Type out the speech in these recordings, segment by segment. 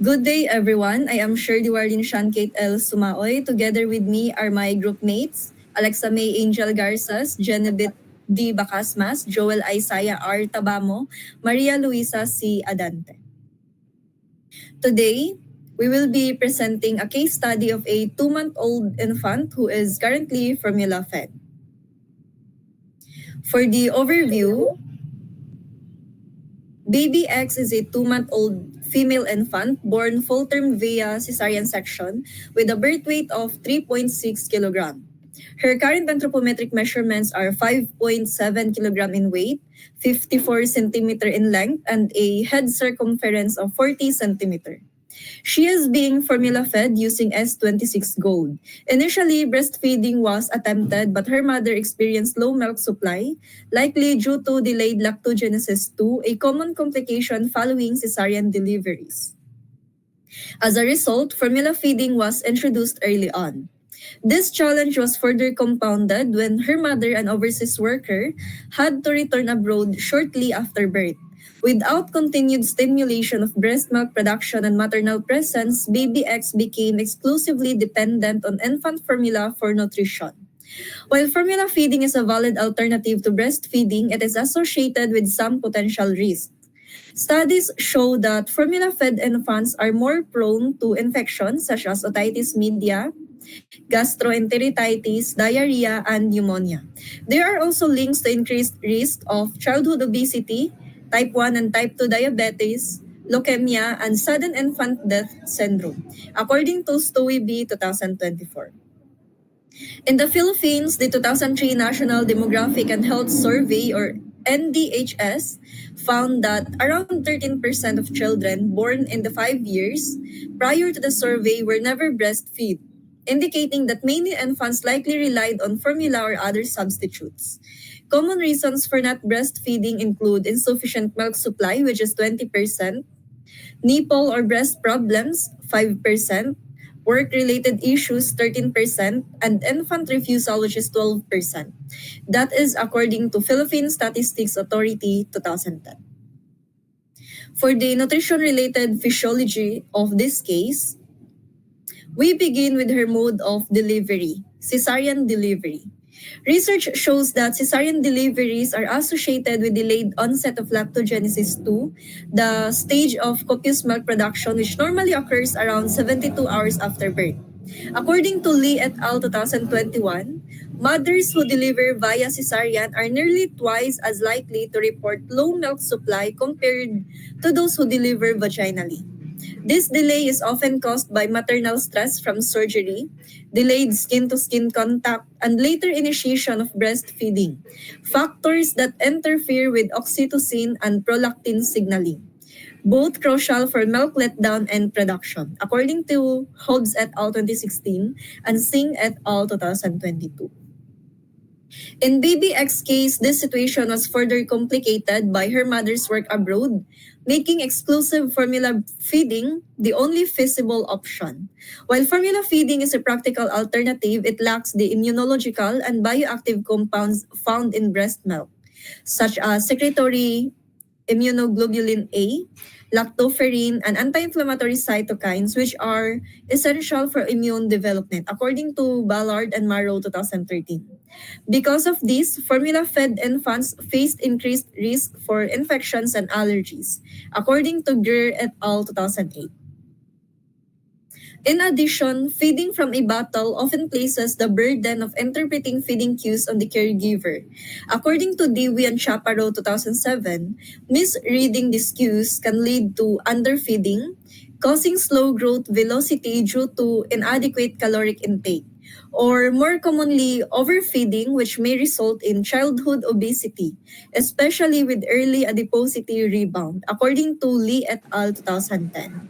Good day, everyone. I am Shirley Warlin Kate L. Sumaoy. Together with me are my group mates, Alexa May Angel Garzas, Genebit D. Bacasmas, Joel Isaiah R. Tabamo, Maria Luisa C. Adante. Today, we will be presenting a case study of a 2-month-old infant who is currently formula fed. For the overview, Baby X is a 2-month-old female infant born full term via cesarean section with a birth weight of 3.6 kilogram. Her current anthropometric measurements are 5.7 kilogram in weight, 54 centimeter in length, and a head circumference of 40 centimeter. She is being formula fed using S26 Gold. Initially, breastfeeding was attempted but her mother experienced low milk supply, likely due to delayed lactogenesis 2, a common complication following cesarean deliveries. As a result, formula feeding was introduced early on. This challenge was further compounded when her mother, an overseas worker, had to return abroad shortly after birth. Without continued stimulation of breast milk production and maternal presence, baby X became exclusively dependent on infant formula for nutrition. While formula feeding is a valid alternative to breastfeeding, it is associated with some potential risks. Studies show that formula-fed infants are more prone to infections such as otitis media, gastroenteritis, diarrhea, and pneumonia. There are also links to increased risk of childhood obesity, type 1 and type 2 diabetes, leukemia, and sudden infant death syndrome, according to STOY-B 2024. In the Philippines, the 2003 National Demographic and Health Survey, or NDHS, found that around 13% of children born in the 5 years prior to the survey were never breastfed, indicating that many infants likely relied on formula or other substitutes. Common reasons for not breastfeeding include insufficient milk supply, which is 20%, nipple or breast problems, 5%, work-related issues, 13%, and infant refusal, which is 12%. That is according to Philippine Statistics Authority 2010. For the nutrition-related physiology of this case, we begin with her mode of delivery, cesarean delivery. Research shows that cesarean deliveries are associated with delayed onset of lactogenesis 2, the stage of copious milk production which normally occurs around 72 hours after birth. According to Lee et al. 2021, mothers who deliver via cesarean are nearly twice as likely to report low milk supply compared to those who deliver vaginally. This delay is often caused by maternal stress from surgery, delayed skin-to-skin contact, and later initiation of breastfeeding, factors that interfere with oxytocin and prolactin signaling, both crucial for milk letdown and production, according to Hobbs et al. 2016 and Singh et al. 2022. In Baby X's case, this situation was further complicated by her mother's work abroad, making exclusive formula feeding the only feasible option. While formula feeding is a practical alternative, it lacks the immunological and bioactive compounds found in breast milk, such as secretory immunoglobulin A, lactoferrin, and anti-inflammatory cytokines, which are essential for immune development, according to Ballard and Marrow 2013. Because of this, formula-fed infants faced increased risk for infections and allergies, according to Greer et al. 2008. In addition, feeding from a bottle often places the burden of interpreting feeding cues on the caregiver. According to Dewey and Chaparro 2007, misreading these cues can lead to underfeeding, causing slow growth velocity due to inadequate caloric intake, or more commonly, overfeeding, which may result in childhood obesity, especially with early adiposity rebound, according to Lee et al. 2010.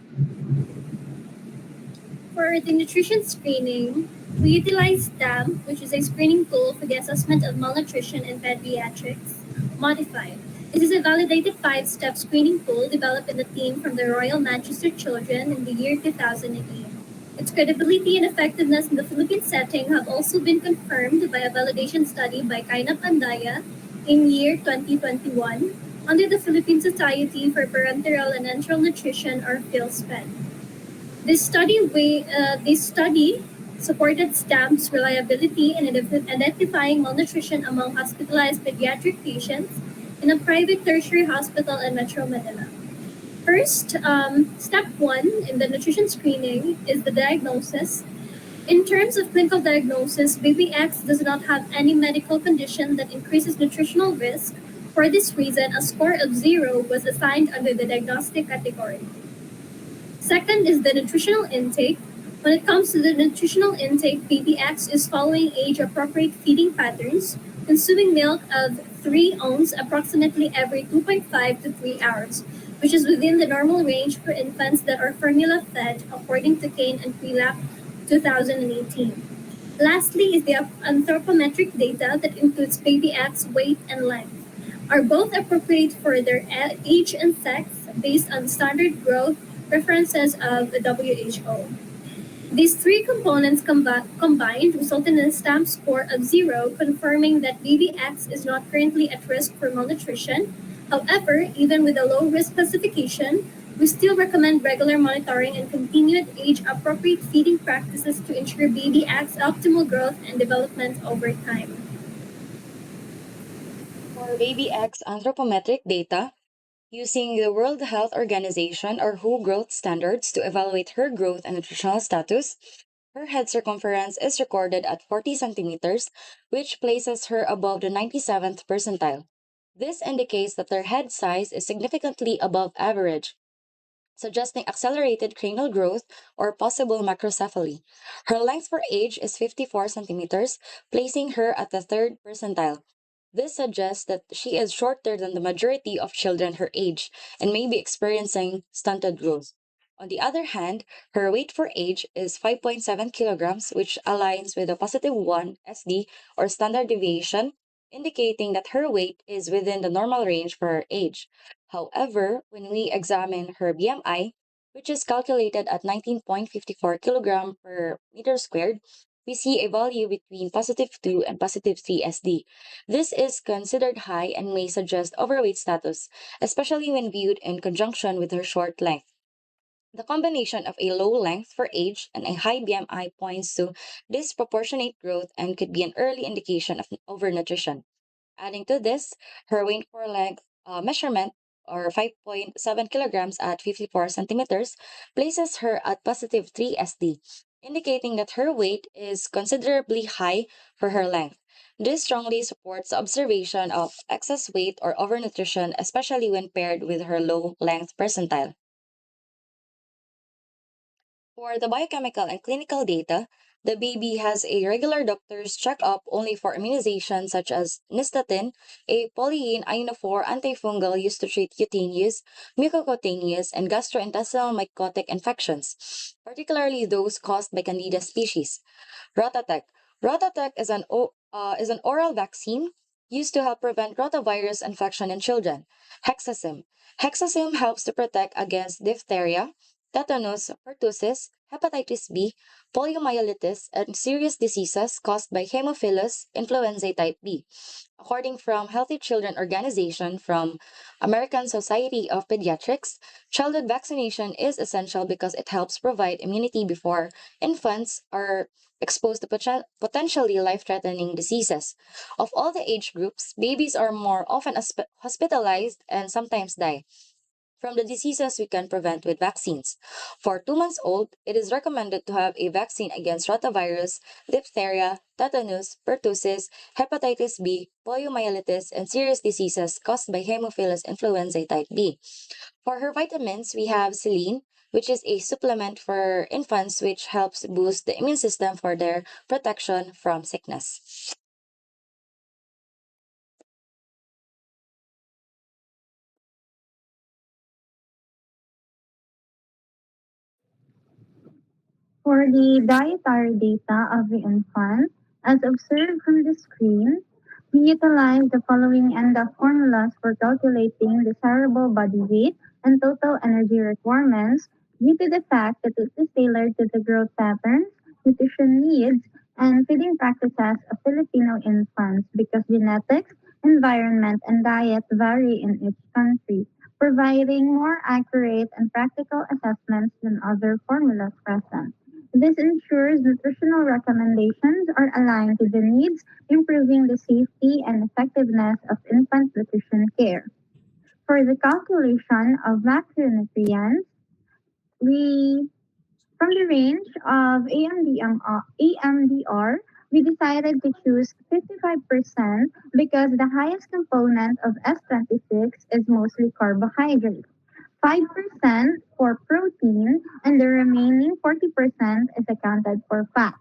For the nutrition screening, we utilize STAMP, which is a screening tool for the assessment of malnutrition in pediatrics, modified. This is a validated 5-step screening tool developed in a team from the Royal Manchester Children in the year 2008. Its credibility and effectiveness in the Philippine setting have also been confirmed by a validation study by Kainap Andaya in year 2021 under the Philippine Society for Parenteral and Enteral Nutrition, or PhilSPEN. This study supported STAMP's reliability in identifying malnutrition among hospitalized pediatric patients in a private tertiary hospital in Metro Manila. First, step one in the nutrition screening is the diagnosis. In terms of clinical diagnosis, baby X does not have any medical condition that increases nutritional risk. For this reason, a score of 0 was assigned under the diagnostic category. Second is the nutritional intake. When it comes to the nutritional intake, baby X is following age appropriate feeding patterns, consuming milk of 3 ounces approximately every 2.5 to 3 hours, which is within the normal range for infants that are formula fed according to Kane and Quilap 2018. Lastly is the anthropometric data that includes baby X weight and length. Are both appropriate for their age and sex based on standard growth references of the WHO. These three components combined result in a stamp score of 0, confirming that baby X is not currently at risk for malnutrition. However, even with a low risk classification, we still recommend regular monitoring and continued age appropriate feeding practices to ensure baby X optimal growth and development over time. For baby X anthropometric data, using the World Health Organization or WHO growth standards to evaluate her growth and nutritional status, her head circumference is recorded at 40 centimeters, which places her above the 97th percentile. This indicates that her head size is significantly above average, suggesting accelerated cranial growth or possible macrocephaly. Her length for age is 54 centimeters, placing her at the third percentile. This suggests that she is shorter than the majority of children her age and may be experiencing stunted growth. On the other hand, her weight for age is 5.7 kilograms, which aligns with a positive 1 SD or standard deviation, indicating that her weight is within the normal range for her age. However, when we examine her BMI, which is calculated at 19.54 kilogram per meter squared, we see a value between positive 2 and positive 3 SD. This is considered high and may suggest overweight status, especially when viewed in conjunction with her short length. The combination of a low length for age and a high BMI points to disproportionate growth and could be an early indication of overnutrition. Adding to this, her weight for length measurement, or 5.7 kilograms at 54 centimeters, places her at positive 3 SD, indicating that her weight is considerably high for her length. This strongly supports the observation of excess weight or overnutrition, especially when paired with her low length percentile. For the biochemical and clinical data, the baby has a regular doctor's checkup only for immunization such as nystatin, a polyene ionophore antifungal used to treat cutaneous, mucocutaneous, and gastrointestinal mycotic infections, particularly those caused by Candida species. Rotatec. Rotatec is an oral vaccine used to help prevent rotavirus infection in children. Hexasim. Hexasim helps to protect against diphtheria, tetanus, pertussis, hepatitis B, poliomyelitis, and serious diseases caused by Haemophilus influenzae type B. According from Healthy Children Organization from American Society of Pediatrics, childhood vaccination is essential because it helps provide immunity before infants are exposed to potentially life-threatening diseases. Of all the age groups, babies are more often hospitalized and sometimes die from the diseases we can prevent with vaccines. For 2 months old, it is recommended to have a vaccine against rotavirus, diphtheria, tetanus, pertussis, hepatitis B, poliomyelitis, and serious diseases caused by Haemophilus influenzae type B. For her vitamins, we have selene, which is a supplement for infants which helps boost the immune system for their protection from sickness. For the dietary data of the infant, as observed from the screen, we utilize the following ENDA formulas for calculating desirable body weight and total energy requirements due to the fact that it is tailored to the growth patterns, nutrition needs, and feeding practices of Filipino infants because genetics, environment, and diet vary in each country. providing more accurate and practical assessments than other formulas present. This ensures nutritional recommendations are aligned to the needs, improving the safety and effectiveness of infant nutrition care. For the calculation of macronutrients, we from the range of AMDR, we decided to choose 55% because the highest component of S26 is mostly carbohydrate. 5% for protein, and the remaining 40% is accounted for fat.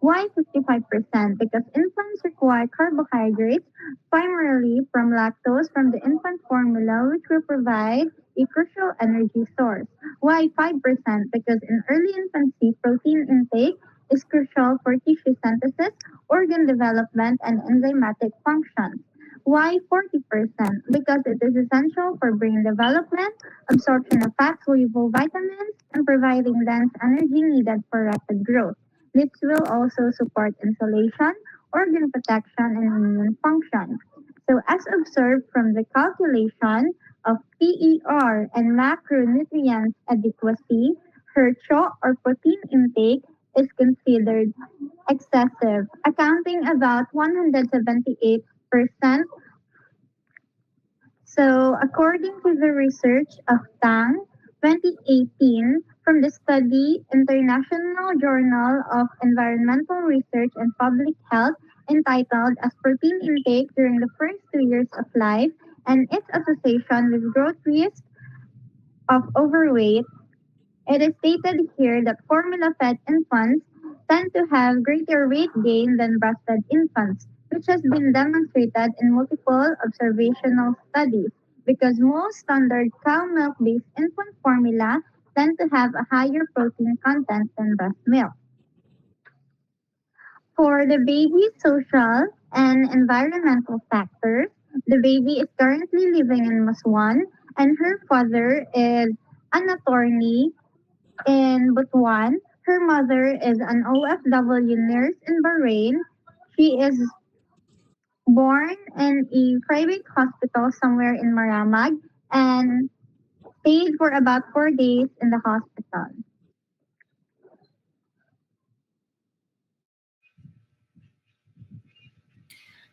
Why 55%? Because infants require carbohydrates primarily from lactose from the infant formula, which will provide a crucial energy source. Why 5%? Because in early infancy, protein intake is crucial for tissue synthesis, organ development, and enzymatic functions. Why 40%? Because it is essential for brain development, absorption of fat soluble vitamins, and providing dense energy needed for rapid growth. This will also support insulation, organ protection, and immune function. So, as observed from the calculation of PER and macronutrients adequacy, her CHO or protein intake is considered excessive, accounting about 178%. So, according to the research of Tang, 2018, from the study International Journal of Environmental Research and Public Health entitled as Protein Intake During the First 2 Years of Life and its Association with Growth Risk of Overweight, it is stated here that formula fed infants tend to have greater weight gain than breastfed infants, which has been demonstrated in multiple observational studies because most standard cow milk based infant formula tend to have a higher protein content than breast milk. For the baby's social and environmental factors, the baby is currently living in Maswan and her father is an attorney in Butuan. Her mother is an OFW nurse in Bahrain. She is born in a private hospital somewhere in Maramag and stayed for about 4 days in the hospital.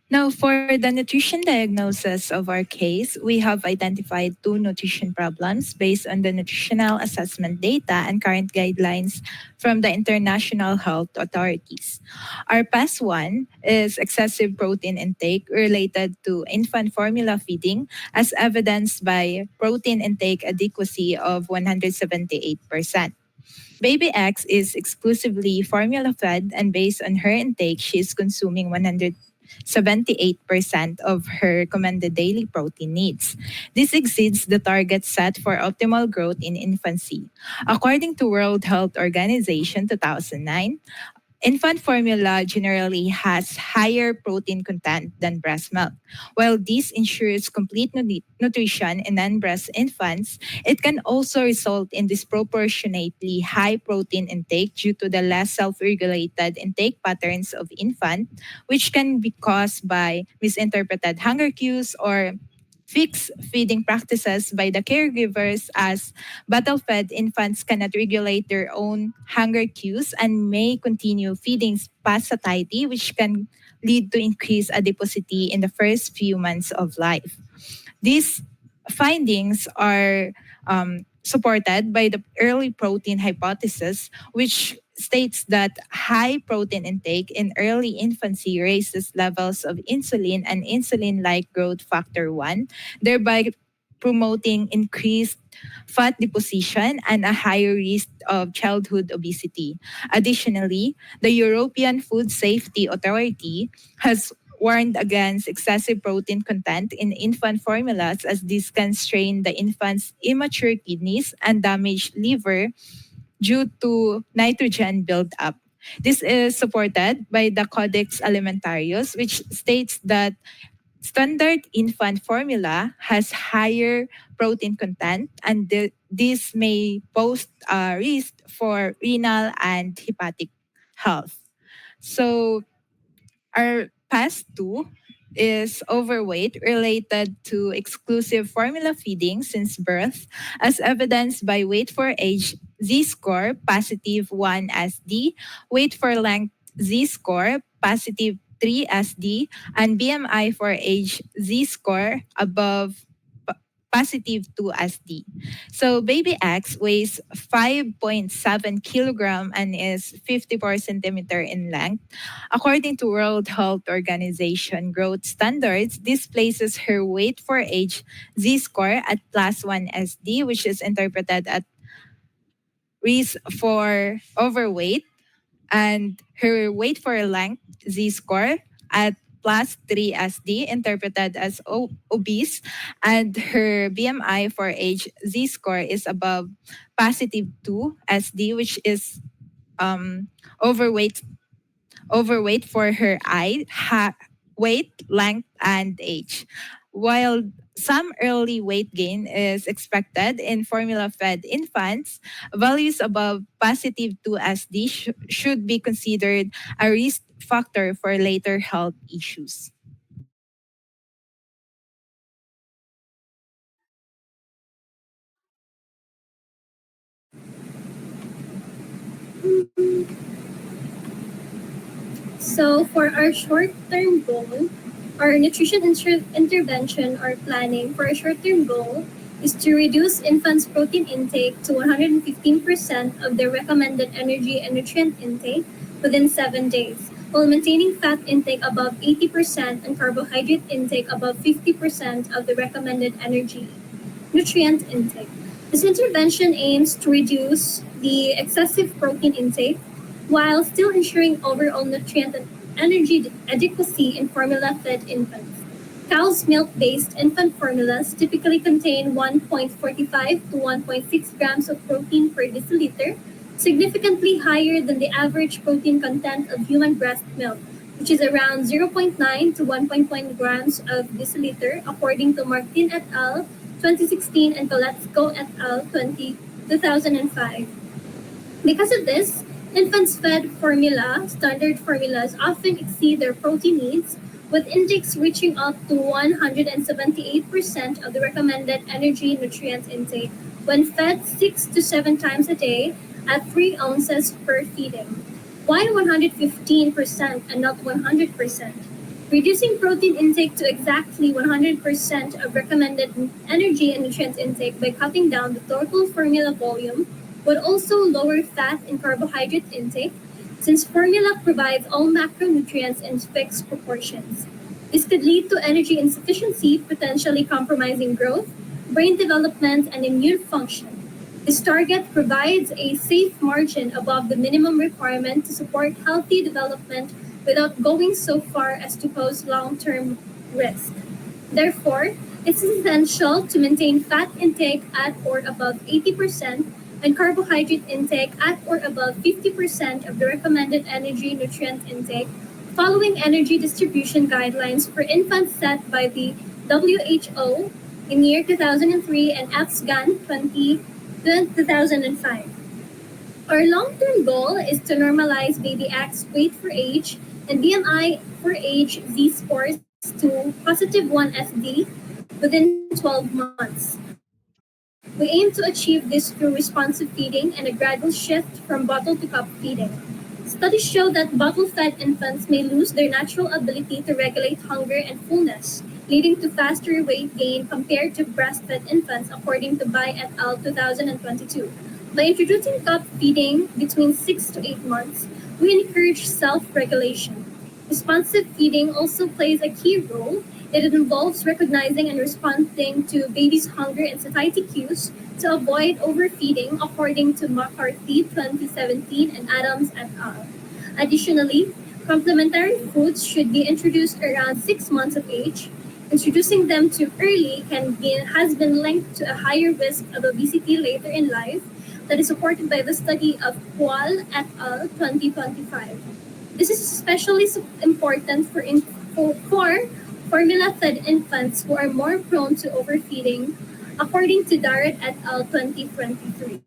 Now, for the nutrition diagnosis of our case, we have identified two nutrition problems based on the nutritional assessment data and current guidelines from the international health authorities. Our past one is excessive protein intake related to infant formula feeding, as evidenced by protein intake adequacy of 178%. Baby X is exclusively formula fed, and based on her intake, she is consuming 178% of her recommended daily protein needs. This exceeds the target set for optimal growth in infancy. According to World Health Organization 2009, infant formula generally has higher protein content than breast milk. While this ensures complete nutrition in non-breast infants, it can also result in disproportionately high protein intake due to the less self-regulated intake patterns of infant, which can be caused by misinterpreted hunger cues or fixed feeding practices by the caregivers, as battle-fed infants cannot regulate their own hunger cues and may continue feeding past satiety, which can lead to increased adiposity in the first few months of life. These findings are supported by the early protein hypothesis, which states that high protein intake in early infancy raises levels of insulin and insulin like growth factor 1, thereby promoting increased fat deposition and a higher risk of childhood obesity. Additionally, the European Food Safety Authority has warned against excessive protein content in infant formulas, as this can strain the infant's immature kidneys and damage liver due to nitrogen buildup. This is supported by the Codex Alimentarius, which states that standard infant formula has higher protein content, and this may pose a risk for renal and hepatic health. So, our past two is overweight related to exclusive formula feeding since birth, as evidenced by weight for age Z score positive 1 as D, weight for length Z score positive 3 as D, and BMI for age Z score above positive 2 as D. So baby X weighs 5.7 kilogram and is 54 centimeter in length. According to World Health Organization growth standards, this places her weight for age Z score at plus 1 SD, which is interpreted at risk for overweight, and her weight for length Z score at plus 3 SD, interpreted as obese, and her BMI for age Z score is above positive 2 SD, which is um, overweight for her weight, length, and age. While some early weight gain is expected in formula fed infants, values above positive 2 SD should be considered a risk factor for later health issues. So for our short-term goal, our nutrition intervention or planning for a short-term goal is to reduce infants' protein intake to 115% of their recommended energy and nutrient intake within 7 days, while maintaining fat intake above 80% and carbohydrate intake above 50% of the recommended energy nutrient intake. This intervention aims to reduce the excessive protein intake while still ensuring overall nutrient and energy adequacy in formula fed infants. Cow's milk based infant formulas typically contain 1.45 to 1.6 grams of protein per deciliter, significantly higher than the average protein content of human breast milk, which is around zero point 0.9 to 1.1 grams of deciliter, according to Martin et al. 2016 and Koletsko et al. 2005. Because of this, infants fed standard formulas often exceed their protein needs, with intakes reaching up to 178% of the recommended energy nutrient intake when fed 6 to 7 times a day at 3 ounces per feeding. Why 115% and not 100%? Reducing protein intake to exactly 100% of recommended energy and nutrient intake by cutting down the total formula volume would also lower fat and carbohydrate intake, since formula provides all macronutrients in fixed proportions. This could lead to energy insufficiency, potentially compromising growth, brain development, and immune function. This target provides a safe margin above the minimum requirement to support healthy development without going so far as to pose long-term risk. Therefore, it's essential to maintain fat intake at or above 80% and carbohydrate intake at or above 50% of the recommended energy nutrient intake, following energy distribution guidelines for infants set by the WHO in year 2003 and AFSGAN 2005. Our long-term goal is to normalize baby X weight for age and BMI for age Z scores to positive 1 SD within 12 months. We aim to achieve this through responsive feeding and a gradual shift from bottle to cup feeding. Studies show that bottle-fed infants may lose their natural ability to regulate hunger and fullness, leading to faster weight gain compared to breastfed infants, according to Bai et al. 2022. By introducing cup feeding between 6 to 8 months, we encourage self-regulation. Responsive feeding also plays a key role. It involves recognizing and responding to baby's hunger and satiety cues to avoid overfeeding, according to McCarthy 2017 and Adams et al. Additionally, complementary foods should be introduced around 6 months of age. Introducing them too early has been linked to a higher risk of obesity later in life, that is supported by the study of Kual et al. 2025. This is especially important for formula-fed infants who are more prone to overfeeding, according to Darrett et al. 2023.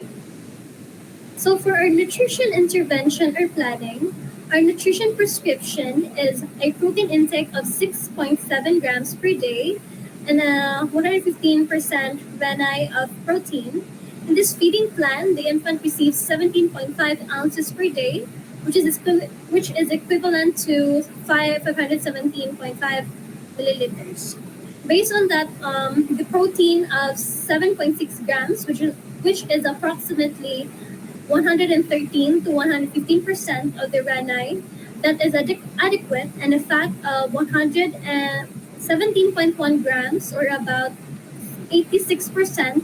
So for our nutrition intervention or planning, Our nutrition prescription is a protein intake of 6.7 grams per day and a 115% renai of protein. In this feeding plan, the infant receives 17.5 ounces per day, which is equivalent to 517.5 milliliters. Based on that, the protein of 7.6 grams, which is approximately 113 to 115% of the renai that is adequate, and a fat of 117.1 grams or about 86%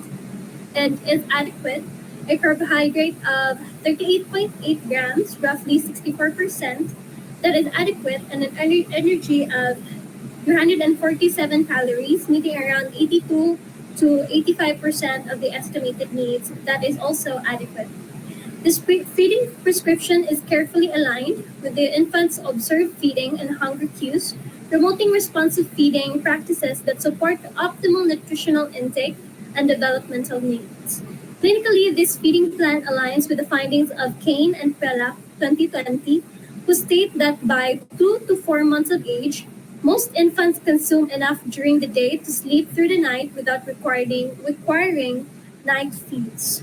and is adequate, a carbohydrate of 38.8 grams, roughly 64%, that is adequate, and an energy of 247 calories, meeting around 82 to 85% of the estimated needs, that is also adequate. This feeding prescription is carefully aligned with the infant's observed feeding and hunger cues, promoting responsive feeding practices that support optimal nutritional intake and developmental needs. Clinically, this feeding plan aligns with the findings of Kane and Prelak 2020, who state that by 2 to 4 months of age, most infants consume enough during the day to sleep through the night without requiring night feeds.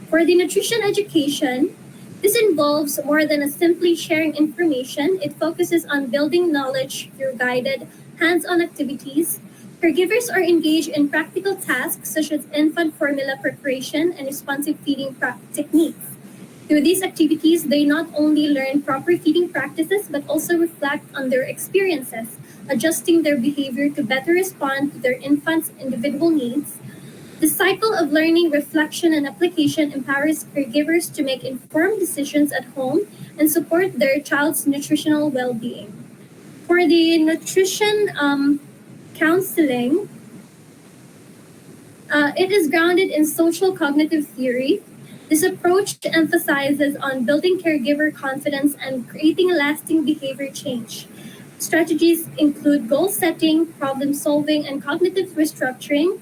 For the nutrition education, this involves more than a simply sharing information. It focuses on building knowledge through guided, hands-on activities. Caregivers are engaged in practical tasks such as infant formula preparation and responsive feeding techniques. Through these activities, they not only learn proper feeding practices but also reflect on their experiences, adjusting their behavior to better respond to their infant's individual needs. The cycle of learning, reflection, and application empowers caregivers to make informed decisions at home and support their child's nutritional well being. For the nutrition counseling, it is grounded in social cognitive theory. This approach emphasizes on building caregiver confidence and creating lasting behavior change. Strategies include goal setting, problem solving, and cognitive restructuring,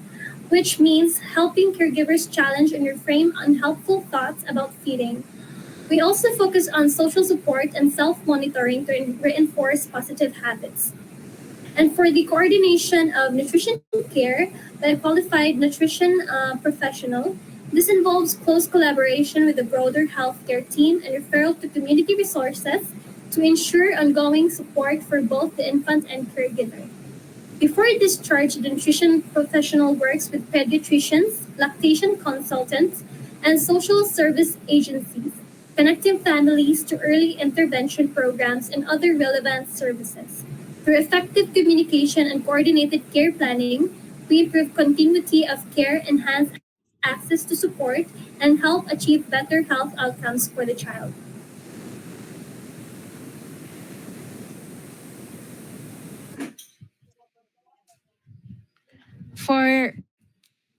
which means helping caregivers challenge and reframe unhelpful thoughts about feeding. We also focus on social support and self monitoring to reinforce positive habits. And for the coordination of nutrition care by a qualified nutrition professional, this involves close collaboration with the broader healthcare team and referral to community resources to ensure ongoing support for both the infant and caregiver. Before discharge, the nutrition professional works with pediatricians, lactation consultants, and social service agencies, connecting families to early intervention programs and other relevant services. Through effective communication and coordinated care planning, we improve continuity of care, enhance access to support, and help achieve better health outcomes for the child. For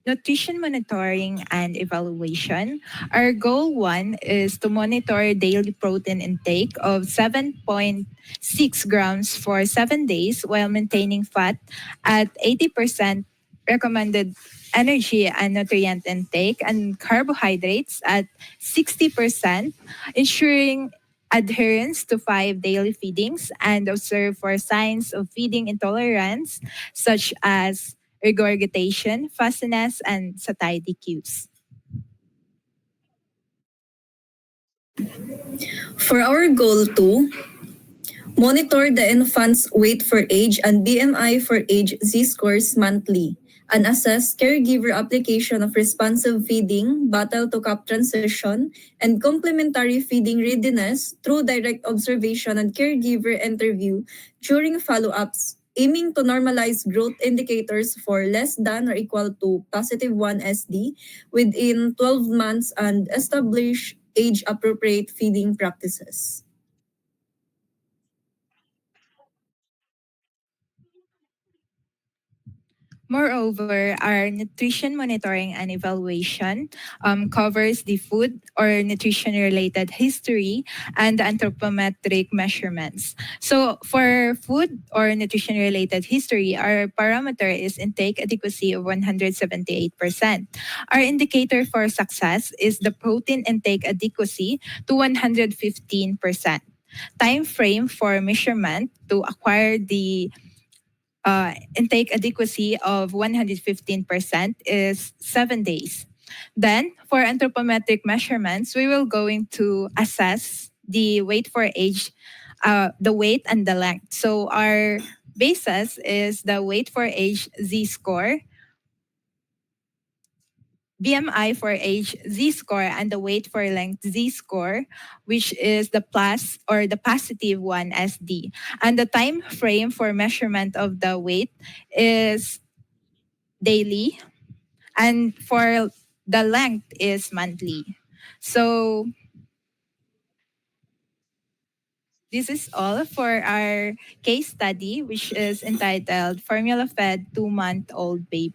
nutrition monitoring and evaluation, our goal one is to monitor daily protein intake of 7.6 grams for 7 days while maintaining fat at 80% recommended energy and nutrient intake and carbohydrates at 60%, ensuring adherence to 5 daily feedings and observe for signs of feeding intolerance such as regurgitation, fussiness, and satiety cues. For our goal 2, monitor the infant's weight for age and BMI for age Z-scores monthly and assess caregiver application of responsive feeding, bottle to cup transition, and complementary feeding readiness through direct observation and caregiver interview during follow-ups, aiming to normalize growth indicators for less than or equal to positive 1 SD within 12 months and establish age-appropriate feeding practices. Moreover, our nutrition monitoring and evaluation covers the food or nutrition related history and anthropometric measurements. So, for food or nutrition related history, our parameter is intake adequacy of 178%. Our indicator for success is the protein intake adequacy to 115%. Time frame for measurement to acquire the intake adequacy of 115% is 7 days. Then, for anthropometric measurements, we will going to assess the weight for age, the weight and the length. So our basis is the weight for age Z score, BMI for age Z score, and the weight for length Z score, which is the plus or the positive one SD. And the time frame for measurement of the weight is daily, and for the length is monthly. So this is all for our case study, which is entitled Formula Fed 2-Month-Old Baby.